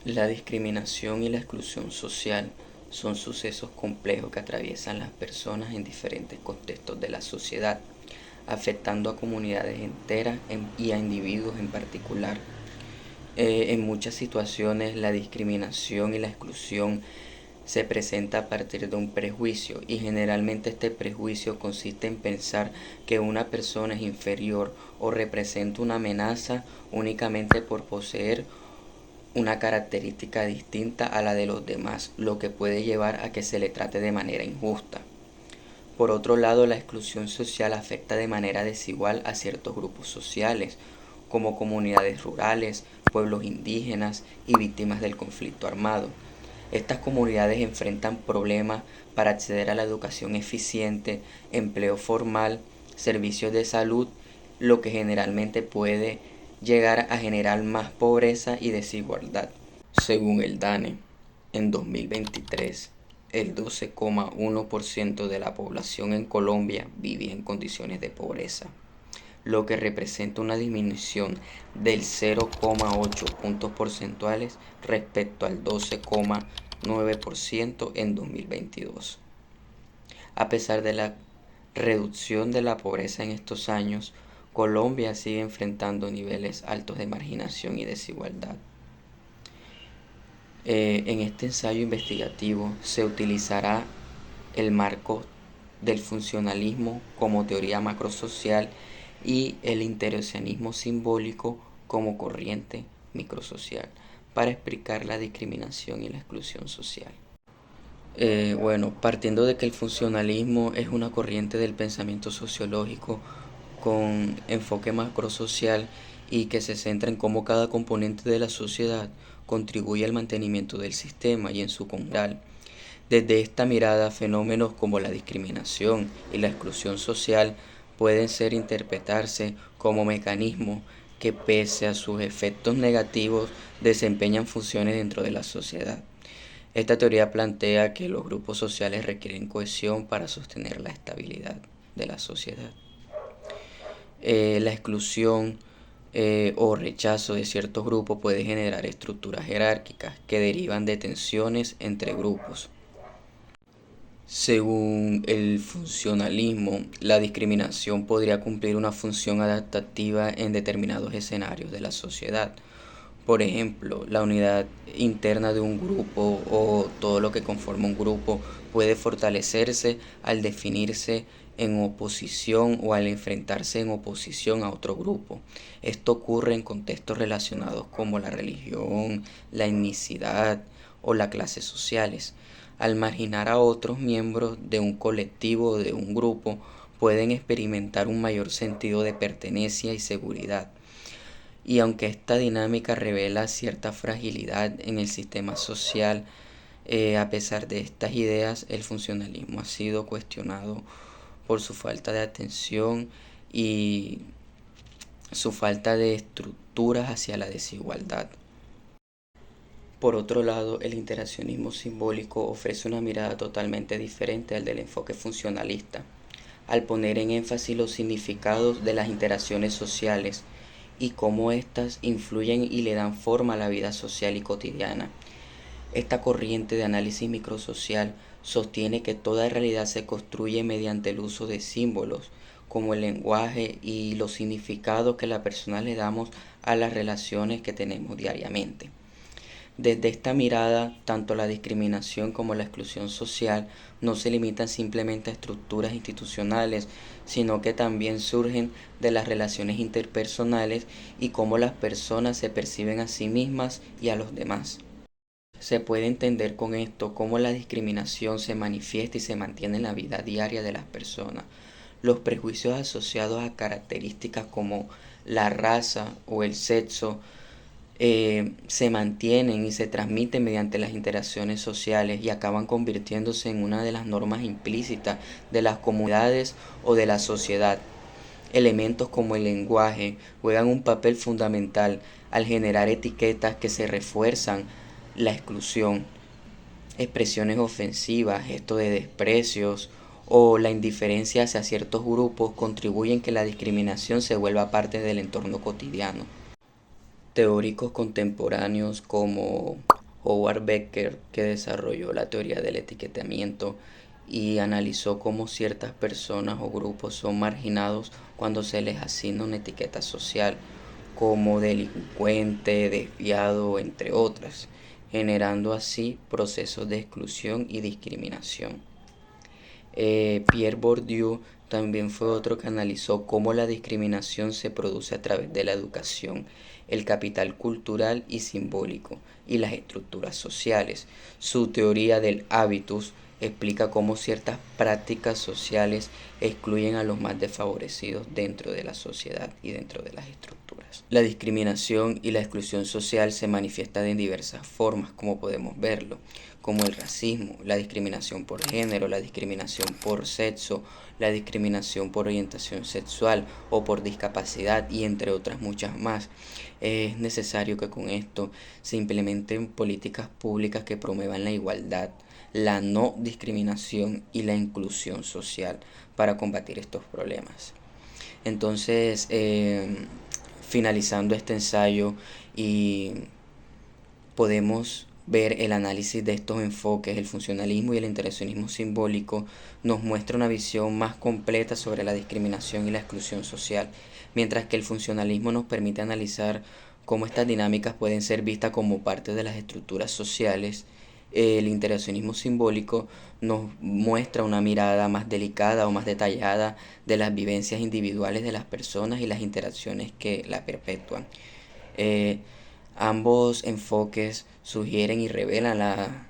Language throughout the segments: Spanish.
La discriminación y la exclusión social son sucesos complejos que atraviesan las personas en diferentes contextos de la sociedad, afectando a comunidades enteras y a individuos en particular. En muchas situaciones la discriminación y la exclusión se presenta a partir de un prejuicio y generalmente este prejuicio consiste en pensar que una persona es inferior o representa una amenaza únicamente por poseer una característica distinta a la de los demás, lo que puede llevar a que se le trate de manera injusta. Por otro lado, la exclusión social afecta de manera desigual a ciertos grupos sociales, como comunidades rurales, pueblos indígenas y víctimas del conflicto armado. Estas comunidades enfrentan problemas para acceder a la educación eficiente, empleo formal, servicios de salud, lo que generalmente puede llegar a generar más pobreza y desigualdad. Según el DANE, en 2023, el 12,1% de la población en Colombia vivía en condiciones de pobreza, lo que representa una disminución del 0,8 puntos porcentuales respecto al 12,9% en 2022. A pesar de la reducción de la pobreza en estos años, Colombia sigue enfrentando niveles altos de marginación y desigualdad. En este ensayo investigativo se utilizará el marco del funcionalismo como teoría macrosocial y el interaccionismo simbólico como corriente microsocial para explicar la discriminación y la exclusión social. Partiendo de que el funcionalismo es una corriente del pensamiento sociológico con enfoque macrosocial y que se centra en cómo cada componente de la sociedad contribuye al mantenimiento del sistema y en su conjunto. Desde esta mirada, fenómenos como la discriminación y la exclusión social pueden ser interpretarse como mecanismos que, pese a sus efectos negativos, desempeñan funciones dentro de la sociedad. Esta teoría plantea que los grupos sociales requieren cohesión para sostener la estabilidad de la sociedad. La exclusión o rechazo de ciertos grupos puede generar estructuras jerárquicas que derivan de tensiones entre grupos. Según el funcionalismo, la discriminación podría cumplir una función adaptativa en determinados escenarios de la sociedad. Por ejemplo, la unidad interna de un grupo o todo lo que conforma un grupo puede fortalecerse al definirse en oposición o al enfrentarse en oposición a otro grupo. Esto ocurre en contextos relacionados como la religión, la etnicidad o las clases sociales. Al marginar a otros miembros de un colectivo o de un grupo, pueden experimentar un mayor sentido de pertenencia y seguridad. Y aunque esta dinámica revela cierta fragilidad en el sistema social, a pesar de estas ideas, el funcionalismo ha sido cuestionado por su falta de atención y su falta de estructuras hacia la desigualdad. Por otro lado, el interaccionismo simbólico ofrece una mirada totalmente diferente al del enfoque funcionalista, al poner en énfasis los significados de las interacciones sociales y cómo éstas influyen y le dan forma a la vida social y cotidiana. Esta corriente de análisis microsocial sostiene que toda realidad se construye mediante el uso de símbolos, como el lenguaje y los significados que las personas le damos a las relaciones que tenemos diariamente. Desde esta mirada, tanto la discriminación como la exclusión social no se limitan simplemente a estructuras institucionales, sino que también surgen de las relaciones interpersonales y cómo las personas se perciben a sí mismas y a los demás. Se puede entender con esto cómo la discriminación se manifiesta y se mantiene en la vida diaria de las personas. Los prejuicios asociados a características como la raza o el sexo se mantienen y se transmiten mediante las interacciones sociales y acaban convirtiéndose en una de las normas implícitas de las comunidades o de la sociedad. Elementos como el lenguaje juegan un papel fundamental al generar etiquetas que se refuerzan la exclusión. Expresiones ofensivas, gestos de desprecios o la indiferencia hacia ciertos grupos contribuyen que la discriminación se vuelva parte del entorno cotidiano. Teóricos contemporáneos como Howard Becker, que desarrolló la teoría del etiquetamiento y analizó cómo ciertas personas o grupos son marginados cuando se les asigna una etiqueta social, como delincuente, desviado, entre otras, generando así procesos de exclusión y discriminación. Pierre Bourdieu también fue otro que analizó cómo la discriminación se produce a través de la educación, el capital cultural y simbólico y las estructuras sociales. Su teoría del hábitus explica cómo ciertas prácticas sociales excluyen a los más desfavorecidos dentro de la sociedad y dentro de las estructuras. La discriminación y la exclusión social se manifiestan en diversas formas, como podemos verlo, como el racismo, la discriminación por género, la discriminación por sexo, la discriminación por orientación sexual o por discapacidad y entre otras muchas más. Es necesario que con esto se implementen políticas públicas que promuevan la igualdad, la no discriminación y la inclusión social para combatir estos problemas. Entonces, finalizando este ensayo y podemos ver el análisis de estos enfoques, el funcionalismo y el interaccionismo simbólico, nos muestra una visión más completa sobre la discriminación y la exclusión social, mientras que el funcionalismo nos permite analizar cómo estas dinámicas pueden ser vistas como parte de las estructuras sociales. El interaccionismo simbólico nos muestra una mirada más delicada o más detallada de las vivencias individuales de las personas y las interacciones que la perpetúan. Eh, Ambos enfoques sugieren y revelan la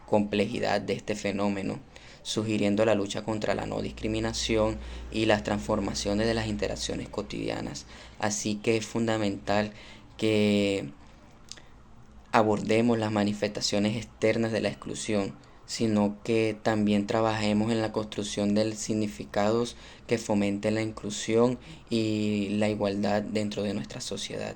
complejidad de este fenómeno, sugiriendo la lucha contra la no discriminación y las transformaciones de las interacciones cotidianas. Así que es fundamental que abordemos las manifestaciones externas de la exclusión, sino que también trabajemos en la construcción de significados que fomenten la inclusión y la igualdad dentro de nuestra sociedad.